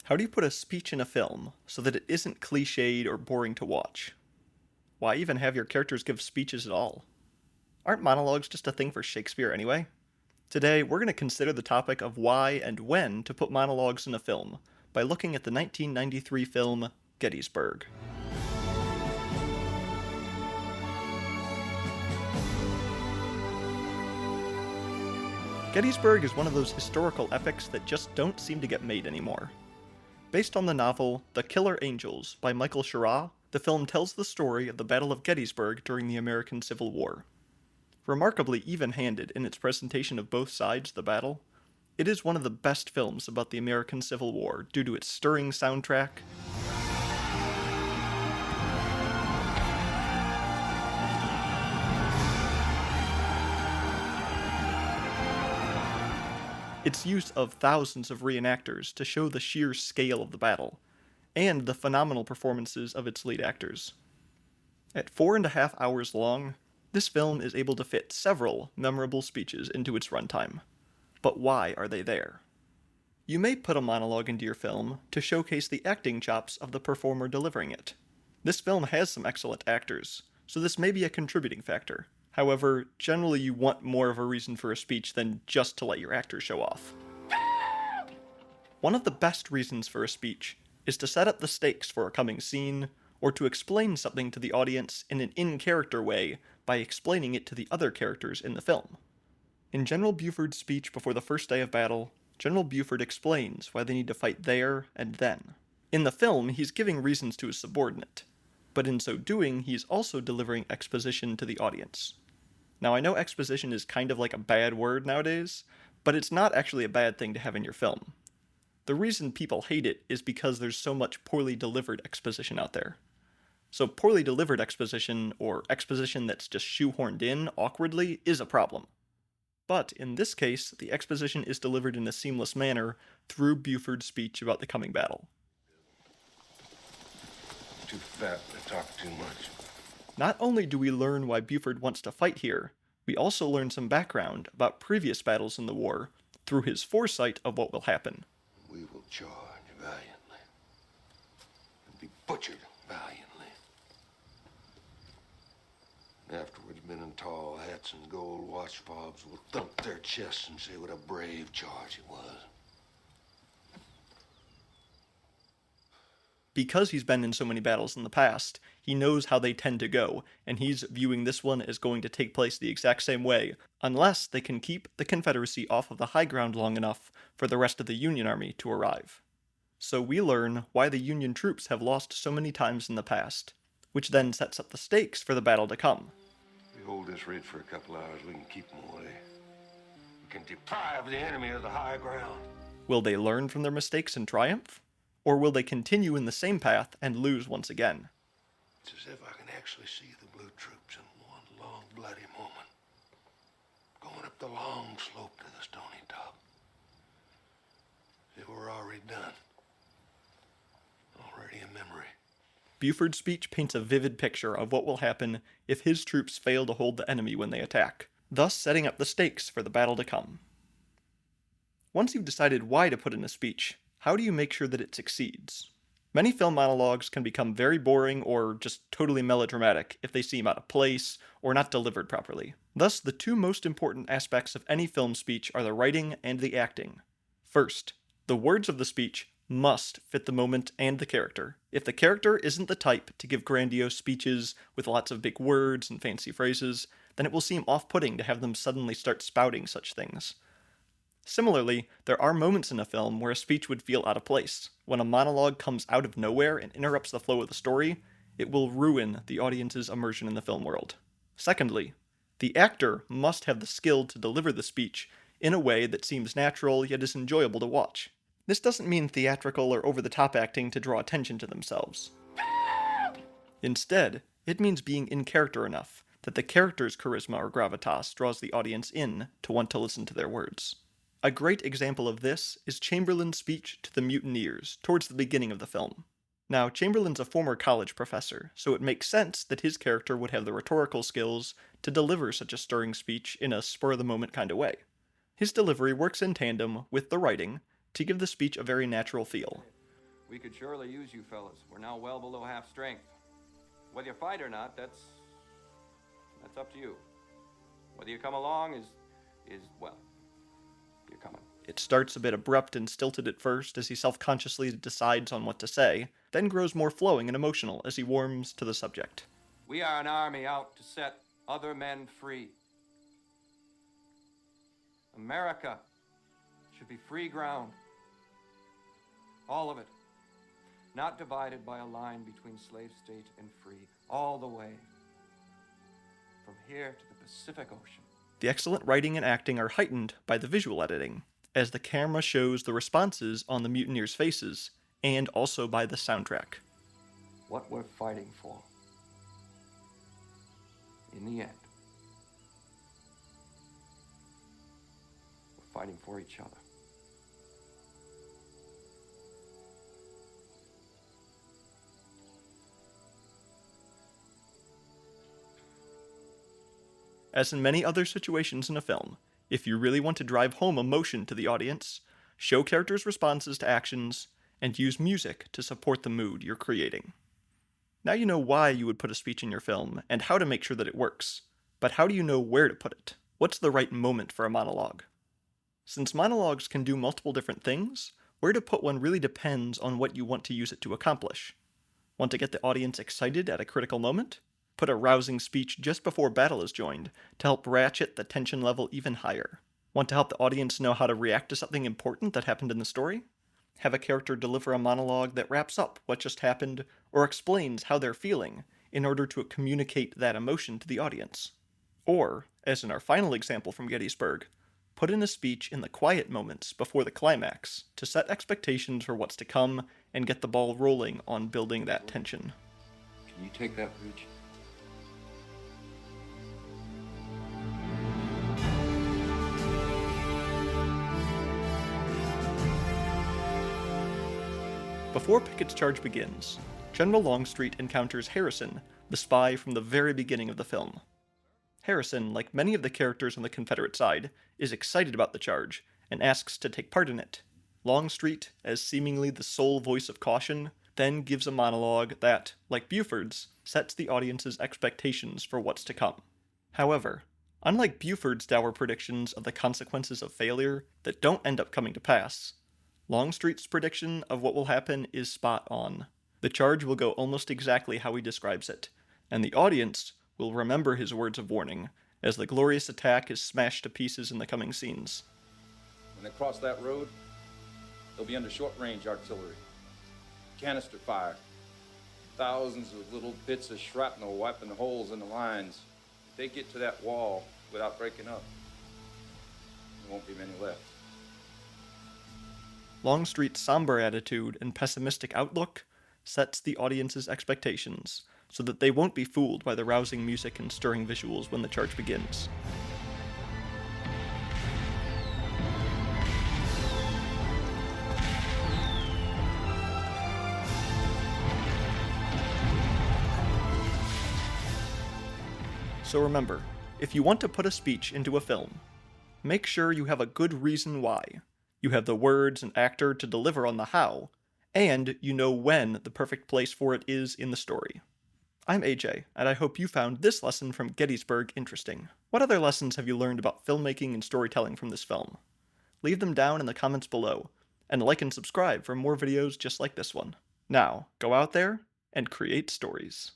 How do you put a speech in a film so that it isn't cliched or boring to watch? Why even have your characters give speeches at all? Aren't monologues just a thing for Shakespeare anyway? Today, we're going to consider the topic of why and when to put monologues in a film by looking at the 1993 film Gettysburg. Gettysburg is one of those historical epics that just don't seem to get made anymore. Based on the novel The Killer Angels by Michael Schirra, the film tells the story of the Battle of Gettysburg during the American Civil War. Remarkably even-handed in its presentation of both sides of the battle, it is one of the best films about the American Civil War due to its stirring soundtrack, its use of thousands of reenactors to show the sheer scale of the battle, and the phenomenal performances of its lead actors. At 4.5 hours long, this film is able to fit several memorable speeches into its runtime. But why are they there? You may put a monologue into your film to showcase the acting chops of the performer delivering it. This film has some excellent actors, so this may be a contributing factor. However, generally you want more of a reason for a speech than just to let your actors show off. One of the best reasons for a speech is to set up the stakes for a coming scene, or to explain something to the audience in an in-character way by explaining it to the other characters in the film. In General Buford's speech before the first day of battle, General Buford explains why they need to fight there and then. In the film, he's giving reasons to his subordinate, but in so doing, he's also delivering exposition to the audience. Now, I know exposition is kind of like a bad word nowadays, but it's not actually a bad thing to have in your film. The reason people hate it is because there's so much poorly delivered exposition out there. So poorly delivered exposition, or exposition that's just shoehorned in awkwardly, is a problem. But in this case, the exposition is delivered in a seamless manner through Buford's speech about the coming battle. Too fat to talk too much. Not only do we learn why Buford wants to fight here, we also learn some background about previous battles in the war through his foresight of what will happen. We will charge valiantly and be butchered valiantly. Afterwards, men in tall hats and gold watch fobs will thump their chests and say what a brave charge it was. Because he's been in so many battles in the past, he knows how they tend to go, and he's viewing this one as going to take place the exact same way, unless they can keep the Confederacy off of the high ground long enough for the rest of the Union Army to arrive. So we learn why the Union troops have lost so many times in the past, which then sets up the stakes for the battle to come. If we hold this ridge for a couple hours, we can keep them away. We can deprive the enemy of the high ground. Will they learn from their mistakes and triumph? Or will they continue in the same path and lose once again? It's as if I can actually see the blue troops in one long bloody moment, going up the long slope to the stony top. They were already done, already a memory. Buford's speech paints a vivid picture of what will happen if his troops fail to hold the enemy when they attack, thus setting up the stakes for the battle to come. Once you've decided why to put in a speech, how do you make sure that it succeeds? Many film monologues can become very boring or just totally melodramatic if they seem out of place or not delivered properly. Thus, the two most important aspects of any film speech are the writing and the acting. First, the words of the speech must fit the moment and the character. If the character isn't the type to give grandiose speeches with lots of big words and fancy phrases, then it will seem off-putting to have them suddenly start spouting such things. Similarly, there are moments in a film where a speech would feel out of place. When a monologue comes out of nowhere and interrupts the flow of the story, it will ruin the audience's immersion in the film world. Secondly, the actor must have the skill to deliver the speech in a way that seems natural yet is enjoyable to watch. This doesn't mean theatrical or over-the-top acting to draw attention to themselves. Instead, it means being in character enough that the character's charisma or gravitas draws the audience in to want to listen to their words. A great example of this is Chamberlain's speech to the mutineers towards the beginning of the film. Now, Chamberlain's a former college professor, so it makes sense that his character would have the rhetorical skills to deliver such a stirring speech in a spur-of-the-moment kind of way. His delivery works in tandem with the writing to give the speech a very natural feel. We could surely use you fellas. We're now well below half strength. Whether you fight or not, that's up to you. Whether you come along well, you're coming. It starts a bit abrupt and stilted at first as he self-consciously decides on what to say, then grows more flowing and emotional as he warms to the subject. We are an army out to set other men free. America should be free ground. All of it. Not divided by a line between slave state and free. All the way. From here to the Pacific Ocean. The excellent writing and acting are heightened by the visual editing, as the camera shows the responses on the mutineers' faces, and also by the soundtrack. What we're fighting for, in the end, we're fighting for each other. As in many other situations in a film, if you really want to drive home emotion to the audience, show characters' responses to actions, and use music to support the mood you're creating. Now you know why you would put a speech in your film, and how to make sure that it works. But how do you know where to put it? What's the right moment for a monologue? Since monologues can do multiple different things, where to put one really depends on what you want to use it to accomplish. Want to get the audience excited at a critical moment? Put a rousing speech just before battle is joined to help ratchet the tension level even higher. Want to help the audience know how to react to something important that happened in the story? Have a character deliver a monologue that wraps up what just happened or explains how they're feeling in order to communicate that emotion to the audience. Or, as in our final example from Gettysburg, put in a speech in the quiet moments before the climax to set expectations for what's to come and get the ball rolling on building that tension. Can you take that bridge? Before Pickett's charge begins, General Longstreet encounters Harrison, the spy from the very beginning of the film. Harrison, like many of the characters on the Confederate side, is excited about the charge and asks to take part in it. Longstreet, as seemingly the sole voice of caution, then gives a monologue that, like Buford's, sets the audience's expectations for what's to come. However, unlike Buford's dour predictions of the consequences of failure that don't end up coming to pass, Longstreet's prediction of what will happen is spot on. The charge will go almost exactly how he describes it, and the audience will remember his words of warning as the glorious attack is smashed to pieces in the coming scenes. When they cross that road, they'll be under short-range artillery, canister fire, thousands of little bits of shrapnel wiping the holes in the lines. If they get to that wall without breaking up, there won't be many left. Longstreet's somber attitude and pessimistic outlook sets the audience's expectations so that they won't be fooled by the rousing music and stirring visuals when the charge begins. So remember, if you want to put a speech into a film, make sure you have a good reason why. You have the words and actor to deliver on the how, and you know when the perfect place for it is in the story. I'm AJ, and I hope you found this lesson from Gettysburg interesting. What other lessons have you learned about filmmaking and storytelling from this film? Leave them down in the comments below, and like and subscribe for more videos just like this one. Now, go out there and create stories.